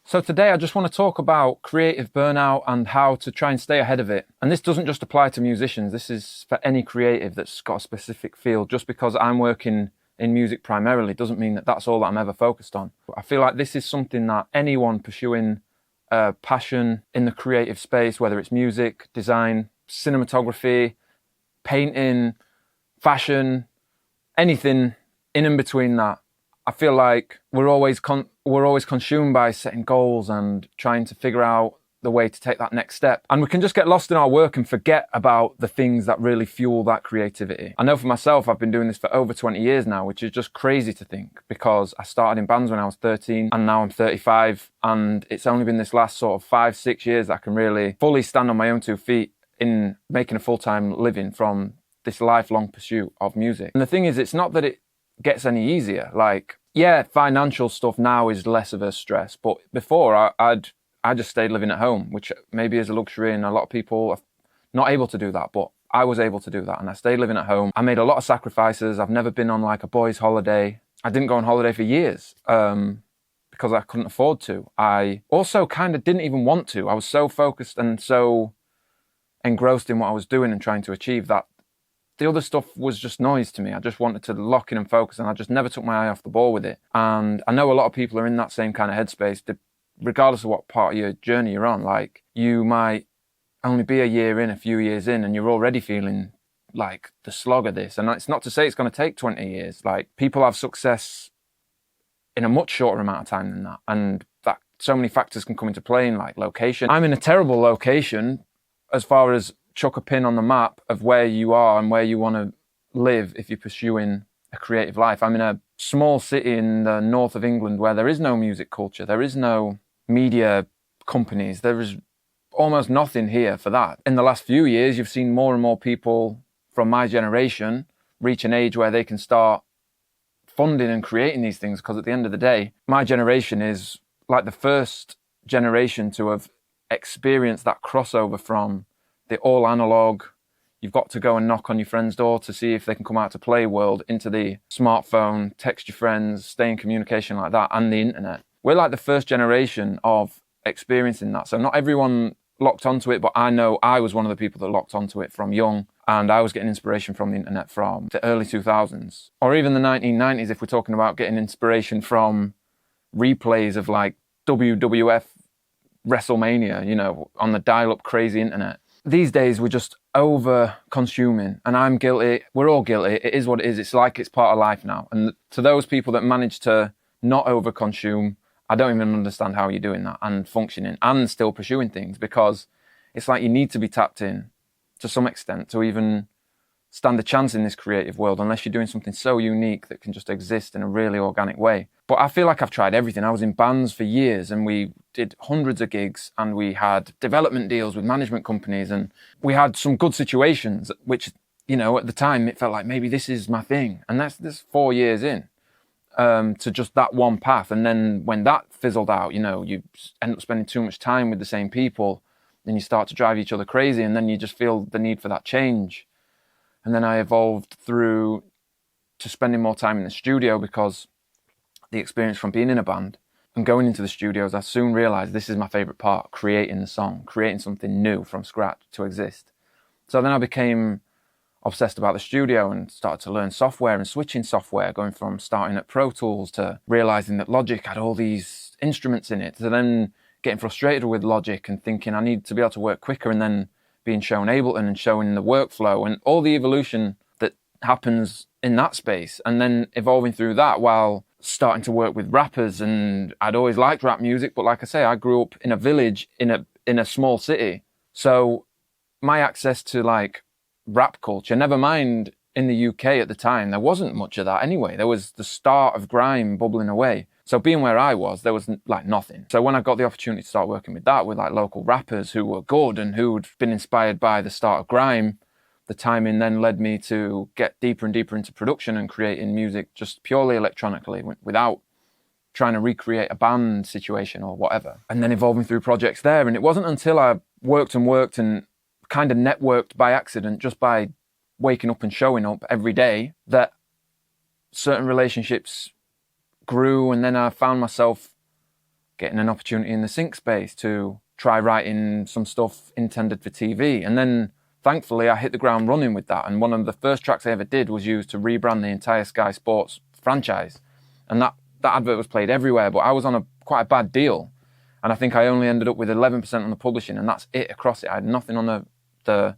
So today I just want to talk about creative burnout and how to try and stay ahead of it. And this doesn't just apply to musicians, this is for any creative that's got a specific field. Just because I'm working in music primarily doesn't mean that that's all that I'm ever focused on. I feel like this is something that anyone pursuing a passion in the creative space, whether it's music, design, cinematography, painting, fashion, anything in and between that, I feel like we're always consumed by setting goals and trying to figure out the way to take that next step. And we can just get lost in our work and forget about the things that really fuel that creativity. I know for myself, I've been doing this for over 20 years now, which is just crazy to think, because I started in bands when I was 13 and now I'm 35. And it's only been this last sort of 5-6 years that I can really fully stand on my own 2 feet in making a full-time living from this lifelong pursuit of music. And the thing is, it's not that it gets any easier. Like, yeah, financial stuff now is less of a stress, but before I just stayed living at home, which maybe is a luxury, and a lot of people are not able to do that, but I was able to do that, and I stayed living at home. I made a lot of sacrifices. I've never been on like a boys' holiday. I didn't go on holiday for years because I couldn't afford to. I also kind of didn't even want to. I was so focused and so engrossed in what I was doing and trying to achieve that the other stuff was just noise to me. I just wanted to lock in and focus, and I just never took my eye off the ball with it. And I know a lot of people are in that same kind of headspace, regardless of what part of your journey you're on. Like, you might only be a year in, a few years in, and you're already feeling like the slog of this. And it's not to say it's going to take 20 years. Like, people have success in a much shorter amount of time than that. And that so many factors can come into play, in like location. I'm in a terrible location as far as chuck a pin on the map of where you are and where you want to live if you're pursuing a creative life. I'm in a small city in the north of England where there is no music culture. There is no media companies. There is almost nothing here for that. In the last few years, you've seen more and more people from my generation reach an age where they can start funding and creating these things, because at the end of the day, my generation is like the first generation to have experienced that crossover from the all analog, you've got to go and knock on your friend's door to see if they can come out to play world, into the smartphone, text your friends, stay in communication like that, and the internet. We're like the first generation of experiencing that. So not everyone locked onto it, but I know I was one of the people that locked onto it from young, and I was getting inspiration from the internet from the early 2000s, or even the 1990s if we're talking about getting inspiration from replays of like WWF WrestleMania, you know, on the dial-up crazy internet. These days we're just over consuming, and I'm guilty. We're all guilty. It is what it is. It's like it's part of life now. And to those people that manage to not over consume, I don't even understand how you're doing that and functioning and still pursuing things, because it's like you need to be tapped in to some extent to even stand a chance in this creative world, unless you're doing something so unique that can just exist in a really organic way. But I feel like I've tried everything. I was in bands for years, and we did hundreds of gigs, and we had development deals with management companies, and we had some good situations, which, you know, at the time it felt like maybe this is my thing. And that's 4 years in to just that one path. And then when that fizzled out, you know, you end up spending too much time with the same people, then you start to drive each other crazy, and then you just feel the need for that change. And then I evolved through to spending more time in the studio, because the experience from being in a band and going into the studios, I soon realized this is my favorite part: creating the song, creating something new from scratch to exist. So then I became obsessed about the studio and started to learn software and switching software, going from starting at Pro Tools to realizing that Logic had all these instruments in it, to then getting frustrated with Logic and thinking I need to be able to work quicker, and then being shown Ableton and showing the workflow and all the evolution that happens in that space, and then evolving through that while starting to work with rappers. And I'd always liked rap music, but like I say, I grew up in a village in a small city, so my access to like rap culture, never mind in the UK at the time, there wasn't much of that anyway. There was the start of grime bubbling away. So being where I was, there was like nothing. So when I got the opportunity to start working with that, with like local rappers who were good and who'd been inspired by the start of grime, the timing then led me to get deeper and deeper into production and creating music just purely electronically, without trying to recreate a band situation or whatever. And then evolving through projects there. And it wasn't until I worked and kind of networked by accident, just by waking up and showing up every day, that certain relationships grew. And then I found myself getting an opportunity in the sync space to try writing some stuff intended for TV. And then thankfully I hit the ground running with that. And one of the first tracks I ever did was used to rebrand the entire Sky Sports franchise. And that advert was played everywhere, but I was on quite a bad deal. And I think I only ended up with 11% on the publishing, and that's it across it. I had nothing on the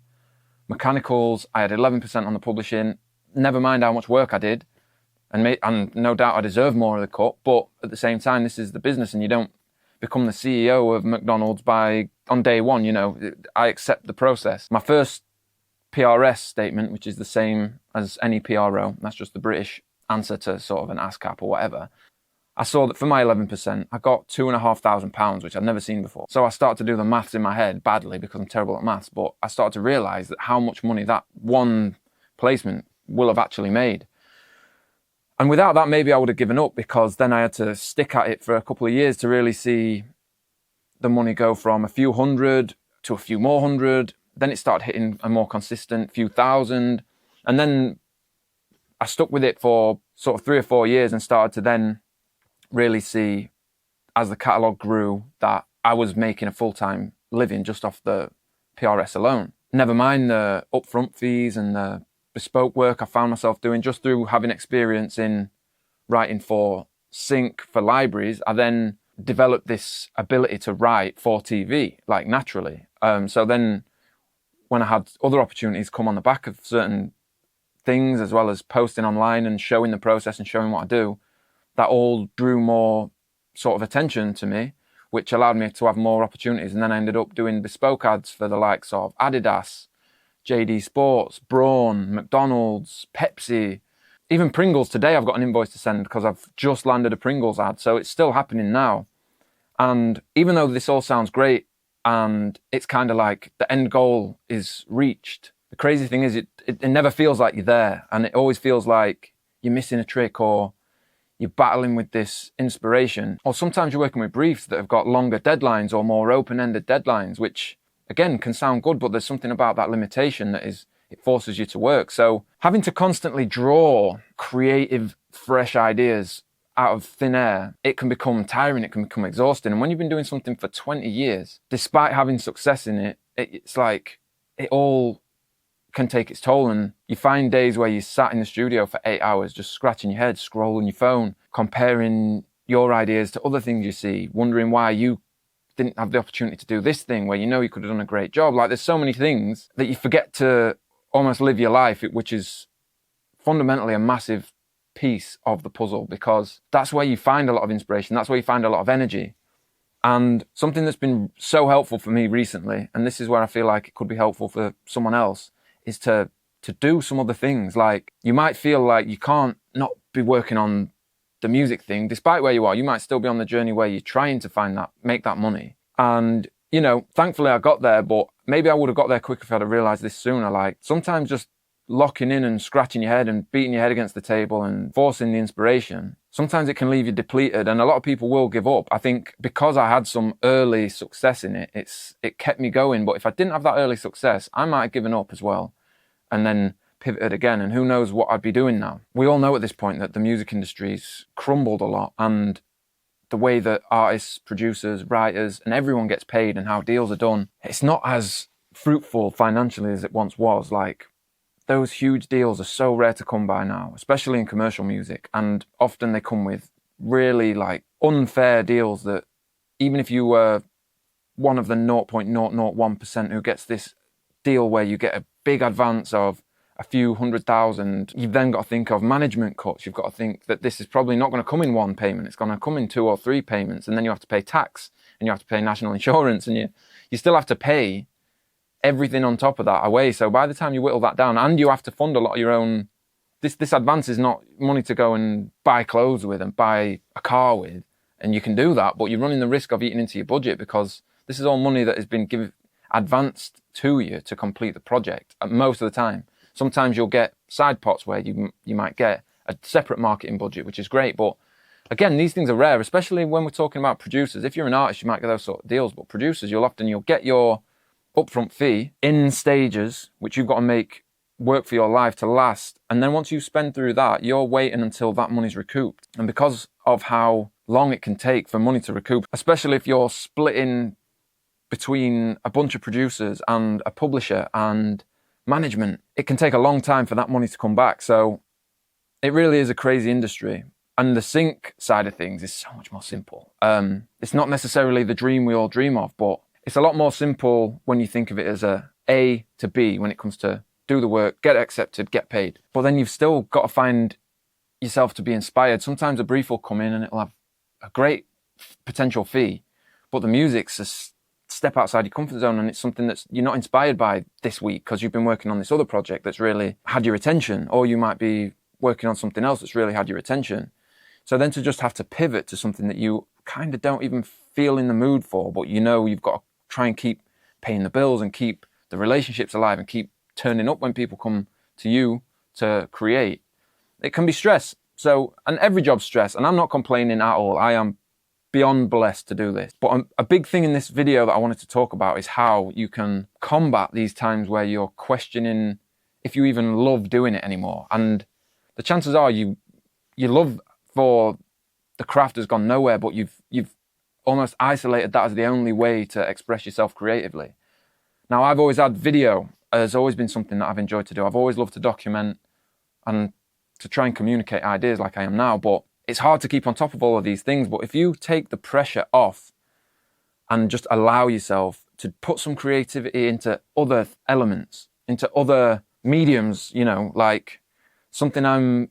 mechanicals. I had 11% on the publishing. Never mind how much work I did. And no doubt I deserve more of the cut. But at the same time, this is the business, and you don't become the CEO of McDonald's on day one. You know, I accept the process. My first PRS statement, which is the same as any PRO, that's just the British answer to sort of an ASCAP or whatever. I saw that for my 11%, I got £2,500, which I'd never seen before. So I started to do the maths in my head badly because I'm terrible at maths, but I started to realise that how much money that one placement will have actually made. And without that, maybe I would have given up, because then I had to stick at it for a couple of years to really see the money go from a few hundred to a few more hundred. Then it started hitting a more consistent few thousand. And then I stuck with it for sort of 3 or 4 years and started to then really see, as the catalogue grew, that I was making a full-time living just off the PRS alone. Never mind the upfront fees and the bespoke work I found myself doing just through having experience in writing for sync for libraries. I then developed this ability to write for TV, like naturally. So then when I had other opportunities come on the back of certain things, as well as posting online and showing the process and showing what I do, that all drew more sort of attention to me, which allowed me to have more opportunities. And then I ended up doing bespoke ads for the likes of Adidas, JD Sports, Braun, McDonald's, Pepsi, even Pringles. Today I've got an invoice to send because I've just landed a Pringles ad. So it's still happening now. And even though this all sounds great and it's kind of like the end goal is reached, the crazy thing is it never feels like you're there. And it always feels like you're missing a trick, or you're battling with this inspiration. Or sometimes you're working with briefs that have got longer deadlines or more open-ended deadlines, which again can sound good, but there's something about that limitation that it forces you to work. So having to constantly draw creative, fresh ideas out of thin air, it can become tiring, it can become exhausting. And when you've been doing something for 20 years, despite having success in it, it's like it all can take its toll. And you find days where you sat in the studio for 8 hours just scratching your head, scrolling your phone, comparing your ideas to other things you see, wondering why you didn't have the opportunity to do this thing where you know you could have done a great job. Like, there's so many things that you forget to almost live your life, which is fundamentally a massive piece of the puzzle, because that's where you find a lot of inspiration, that's where you find a lot of energy. And something that's been so helpful for me recently, and this is where I feel like it could be helpful for someone else, is to do some other things. Like, you might feel like you can't not be working on the music thing, despite where you are. You might still be on the journey where you're trying to make that money. And, you know, thankfully I got there, but maybe I would have got there quicker if I'd have realized this sooner. Like, sometimes just locking in and scratching your head and beating your head against the table and forcing the inspiration, sometimes it can leave you depleted, and a lot of people will give up. I think because I had some early success in it, it kept me going. But if I didn't have that early success, I might have given up as well and then pivoted again, and who knows what I'd be doing now. We all know at this point that the music industry's crumbled a lot, and the way that artists, producers, writers, and everyone gets paid and how deals are done, it's not as fruitful financially as it once was. Like, those huge deals are so rare to come by now, especially in commercial music. And often they come with really like unfair deals that even if you were one of the 0.001% who gets this deal where you get a big advance of a few 100,000, you've then got to think of management cuts. You've got to think that this is probably not going to come in one payment. It's going to come in 2 or 3 payments. And then you have to pay tax and you have to pay national insurance, and you still have to pay everything on top of that away. So by the time you whittle that down, and you have to fund a lot of your own, this advance is not money to go and buy clothes with and buy a car with, and you can do that, but you're running the risk of eating into your budget, because this is all money that has been advanced to you to complete the project most of the time. Sometimes you'll get side pots where you might get a separate marketing budget, which is great, but again, these things are rare, especially when we're talking about producers. If you're an artist, you might get those sort of deals, but producers, you'll get your upfront fee in stages, which you've got to make work for your life to last. And then once you spend through that, you're waiting until that money's recouped. And because of how long it can take for money to recoup, especially if you're splitting between a bunch of producers and a publisher and management. It can take a long time for that money to come back. So it really is a crazy industry. And the sync side of things is so much more simple. It's not necessarily the dream we all dream of, but it's a lot more simple when you think of it as A to B when it comes to do the work, get accepted, get paid. But then you've still got to find yourself to be inspired. Sometimes a brief will come in and it'll have a great potential fee, but the music's a step outside your comfort zone, and it's something that's you're not inspired by this week because you've been working on this other project that's really had your attention, or you might be working on something else that's really had your attention. So then to just have to pivot to something that you kind of don't even feel in the mood for, but you know you've got to try and keep paying the bills and keep the relationships alive and keep turning up when people come to you to create, it can be stress. So, and every job's stress, and I'm not complaining at all. I am beyond blessed to do this. But a big thing in this video that I wanted to talk about is how you can combat these times where you're questioning if you even love doing it anymore. And the chances are your love for the craft has gone nowhere, but you've almost isolated that as the only way to express yourself creatively. Now, I've always had video has always been something that I've enjoyed to do. I've always loved to document and to try and communicate ideas like I am now, but it's hard to keep on top of all of these things. But if you take the pressure off and just allow yourself to put some creativity into other elements, into other mediums, you know, like something I'm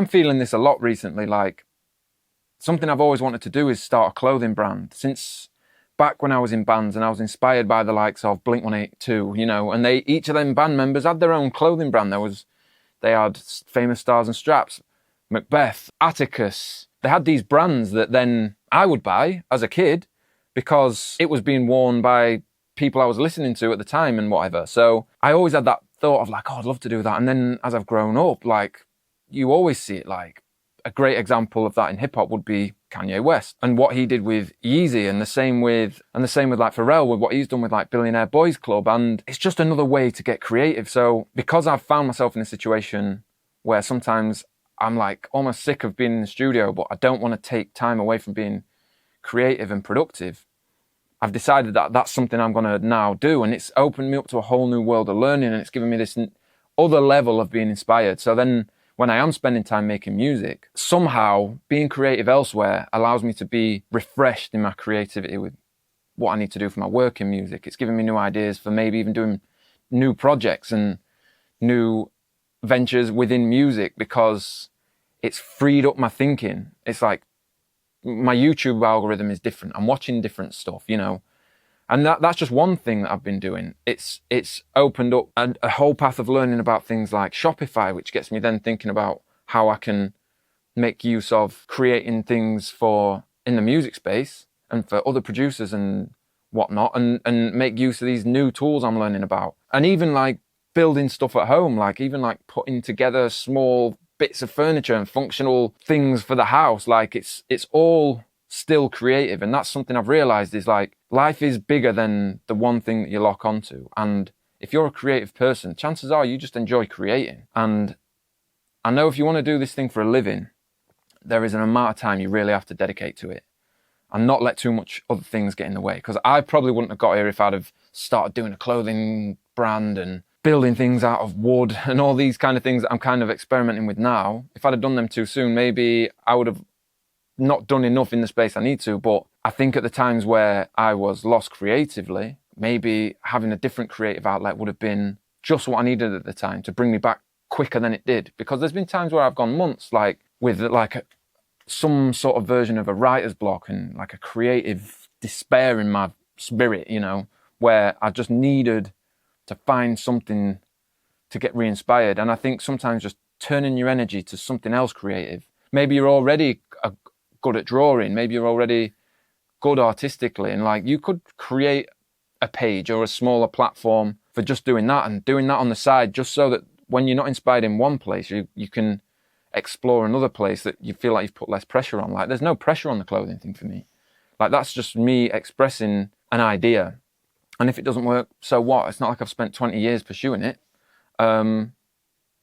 feeling this a lot recently, like something I've always wanted to do is start a clothing brand. Since back when I was in bands and I was inspired by the likes of Blink-182, you know, and each of them band members had their own clothing brand. They had Famous Stars and Straps, Macbeth, Atticus. They had these brands that then I would buy as a kid because it was being worn by people I was listening to at the time and whatever. So I always had that thought of like, oh, I'd love to do that. And then as I've grown up, like you always see it, like a great example of that in hip hop would be Kanye West and what he did with Yeezy, and the same with like Pharrell with what he's done with like Billionaire Boys Club. And it's just another way to get creative. So because I've found myself in a situation where sometimes I'm like almost sick of being in the studio, but I don't want to take time away from being creative and productive, I've decided that that's something I'm going to now do. And it's opened me up to a whole new world of learning, and it's given me this other level of being inspired. So then when I am spending time making music, somehow being creative elsewhere allows me to be refreshed in my creativity with what I need to do for my work in music. It's given me new ideas for maybe even doing new projects and new ventures within music because it's freed up my thinking. It's like my YouTube algorithm is different. I'm watching different stuff, you know. And that's just one thing that I've been doing. It's opened up a whole path of learning about things like Shopify, which gets me then thinking about how I can make use of creating things in the music space and for other producers and whatnot, and make use of these new tools I'm learning about. And even like building stuff at home, like even like putting together small bits of furniture and functional things for the house. Like it's all still creative. And that's something I've realized is like life is bigger than the one thing that you lock onto. And if you're a creative person, chances are you just enjoy creating. And I know if you want to do this thing for a living, there is an amount of time you really have to dedicate to it and not let too much other things get in the way. Because I probably wouldn't have got here if I'd have started doing a clothing brand and building things out of wood and all these kind of things that I'm kind of experimenting with now. If I'd have done them too soon, maybe I would have not done enough in the space I need to. But I think at the times where I was lost creatively, maybe having a different creative outlet would have been just what I needed at the time to bring me back quicker than it did. Because there's been times where I've gone months like with like some sort of version of a writer's block and like a creative despair in my spirit, you know, where I just needed to find something to get re-inspired. And I think sometimes just turning your energy to something else creative. Maybe you're already good at drawing. Maybe you're already good artistically. And like you could create a page or a smaller platform for just doing that and doing that on the side, just so that when you're not inspired in one place, you can explore another place that you feel like you've put less pressure on. Like there's no pressure on the clothing thing for me. Like that's just me expressing an idea. And if it doesn't work, so what? It's not like I've spent 20 years pursuing it.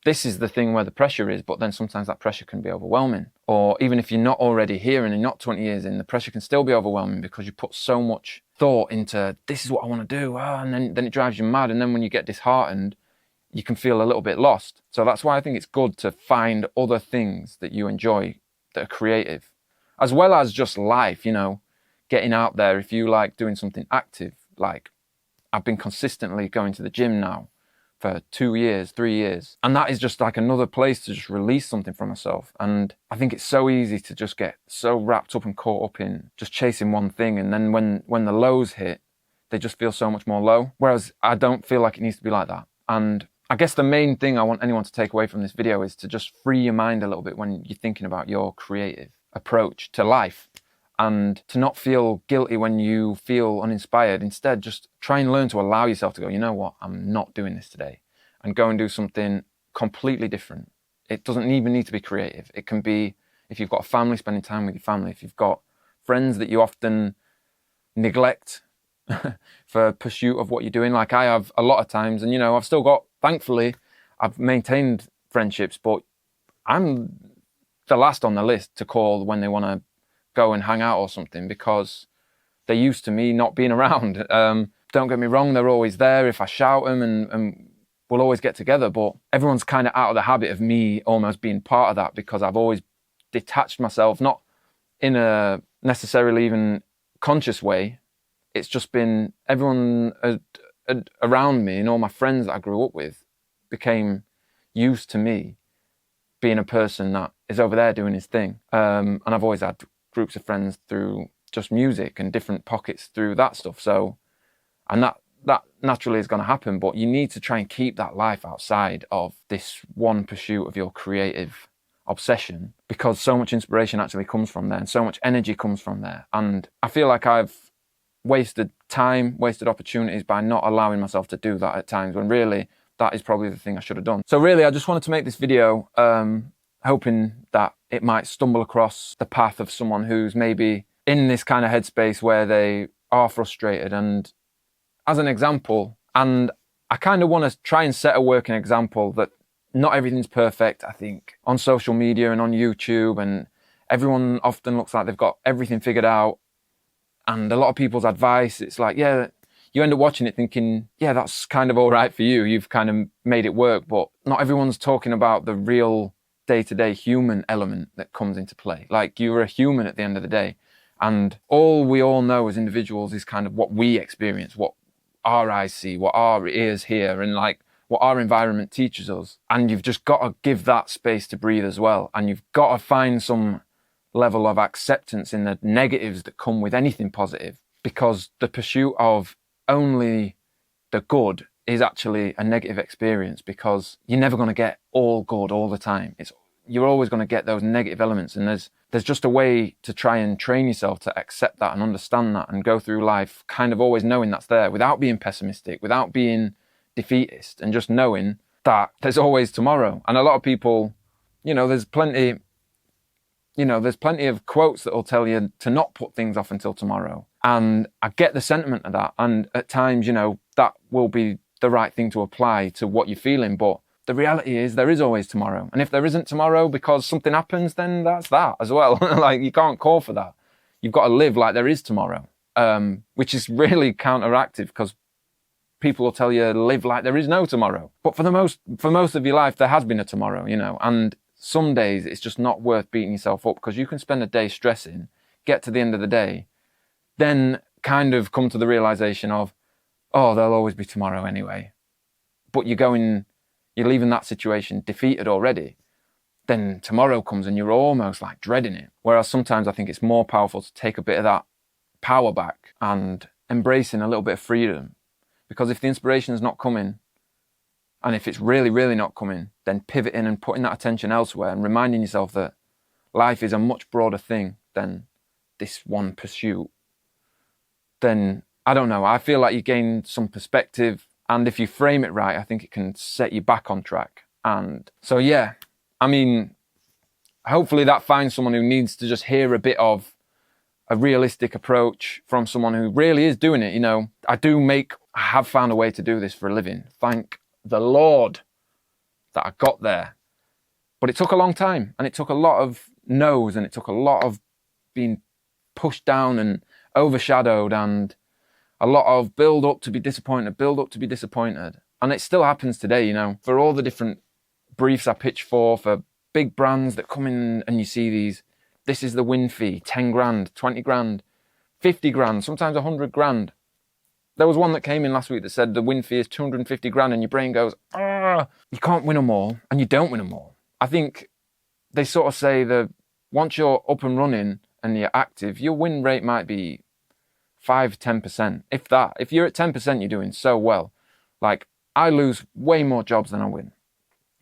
this is the thing where the pressure is, but then sometimes that pressure can be overwhelming. Or even if you're not already here and you're not 20 years in, the pressure can still be overwhelming because you put so much thought into, this is what I want to do, and then it drives you mad. And then when you get disheartened, you can feel a little bit lost. So that's why I think it's good to find other things that you enjoy that are creative, as well as just life, getting out there. If you like doing something active, like I've been consistently going to the gym now for 2 years, 3 years. And that is just like another place to just release something from myself. And I think it's so easy to just get so wrapped up and caught up in just chasing one thing. And then when the lows hit, they just feel so much more low. Whereas I don't feel like it needs to be like that. And I guess the main thing I want anyone to take away from this video is to just free your mind a little bit when you're thinking about your creative approach to life, and to not feel guilty when you feel uninspired. Instead, just try and learn to allow yourself to go, you know what, I'm not doing this today, and go and do something completely different. It doesn't even need to be creative. It can be, if you've got a family, spending time with your family. If you've got friends that you often neglect for pursuit of what you're doing, like I have a lot of times, and I've still got, thankfully, I've maintained friendships, but I'm the last on the list to call when they want to go and hang out or something, because they're used to me not being around. Don't get me wrong, they're always there if I shout them, and we'll always get together, but everyone's kind of out of the habit of me almost being part of that, because I've always detached myself, not in a necessarily even conscious way. It's just been everyone around me, and all my friends that I grew up with became used to me being a person that is over there doing his thing. And I've always had groups of friends through just music and different pockets through that stuff. So, and that naturally is going to happen, but you need to try and keep that life outside of this one pursuit of your creative obsession, because so much inspiration actually comes from there, and so much energy comes from there. And I feel like I've wasted time, wasted opportunities by not allowing myself to do that at times, when really that is probably the thing I should have done. So really, I just wanted to make this video hoping that it might stumble across the path of someone who's maybe in this kind of headspace where they are frustrated. And as an example, and I kind of want to try and set a working example that not everything's perfect, I think, on social media and on YouTube, and everyone often looks like they've got everything figured out. And a lot of people's advice, it's like, yeah, you end up watching it thinking, yeah, that's kind of all right for you. You've kind of made it work, but not everyone's talking about the real day-to-day human element that comes into play. Like, you're a human at the end of the day. And all we all know as individuals is kind of what we experience, what our eyes see, what our ears hear, and like what our environment teaches us. And you've just got to give that space to breathe as well. And you've got to find some level of acceptance in the negatives that come with anything positive, because the pursuit of only the good is actually a negative experience, because you're never going to get all good all the time. You're always going to get those negative elements, and there's just a way to try and train yourself to accept that and understand that, and go through life kind of always knowing that's there, without being pessimistic, without being defeatist, and just knowing that there's always tomorrow. And a lot of people, there's plenty of quotes that will tell you to not put things off until tomorrow. And I get the sentiment of that. And at times, that will be the right thing to apply to what you're feeling. But the reality is there is always tomorrow. And if there isn't tomorrow because something happens, then that's that as well. Like, you can't call for that. You've got to live like there is tomorrow, which is really counteractive, because people will tell you live like there is no tomorrow. But for most of your life, there has been a tomorrow, and some days it's just not worth beating yourself up, because you can spend a day stressing, get to the end of the day, then kind of come to the realization of, oh, there'll always be tomorrow anyway. But you're leaving that situation defeated already. Then tomorrow comes and you're almost like dreading it. Whereas sometimes I think it's more powerful to take a bit of that power back and embracing a little bit of freedom. Because if the inspiration is not coming, and if it's really, really not coming, then pivoting and putting that attention elsewhere, and reminding yourself that life is a much broader thing than this one pursuit, then, I don't know, I feel like you gain some perspective. And if you frame it right, I think it can set you back on track. And so, yeah, I mean, hopefully that finds someone who needs to just hear a bit of a realistic approach from someone who really is doing it. I have found a way to do this for a living. Thank the Lord. that I got there. But it took a long time, and it took a lot of no's, and it took a lot of being pushed down and overshadowed, and a lot of build up to be disappointed, build up to be disappointed. And it still happens today, you know, for all the different briefs I pitch for big brands that come in and you see these, this is the win fee, 10 grand, 20 grand, 50 grand, sometimes 100 grand. There was one that came in last week that said the win fee is 250 grand, and your brain goes, ah, you can't win them all, and you don't win them all. I think they sort of say that once you're up and running and you're active, your win rate might be 5-10%, if that. If you're at 10%, you're doing so well. Like, I lose way more jobs than I win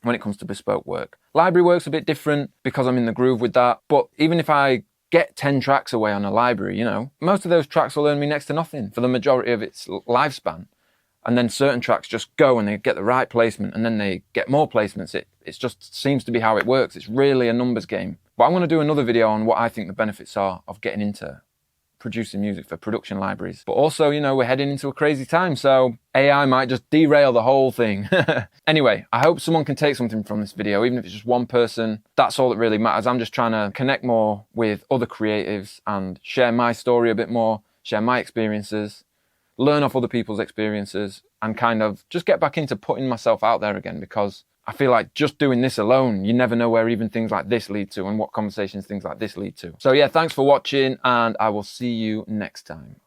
when it comes to bespoke work. Library work's a bit different because I'm in the groove with that, but even if I get 10 tracks away on a library, you know, most of those tracks will earn me next to nothing for the majority of its lifespan. And then certain tracks just go and they get the right placement, and then they get more placements. It just seems to be how it works. It's really a numbers game. But I'm going to do another video on what I think the benefits are of getting into producing music for production libraries. But also, you know, we're heading into a crazy time, so AI might just derail the whole thing. Anyway, I hope someone can take something from this video, even if it's just one person. That's all that really matters. I'm just trying to connect more with other creatives and share my story a bit more, share my experiences, learn off other people's experiences, and kind of just get back into putting myself out there again, because I feel like just doing this alone, you never know where even things like this lead to and what conversations things like this lead to. So yeah, thanks for watching, and I will see you next time.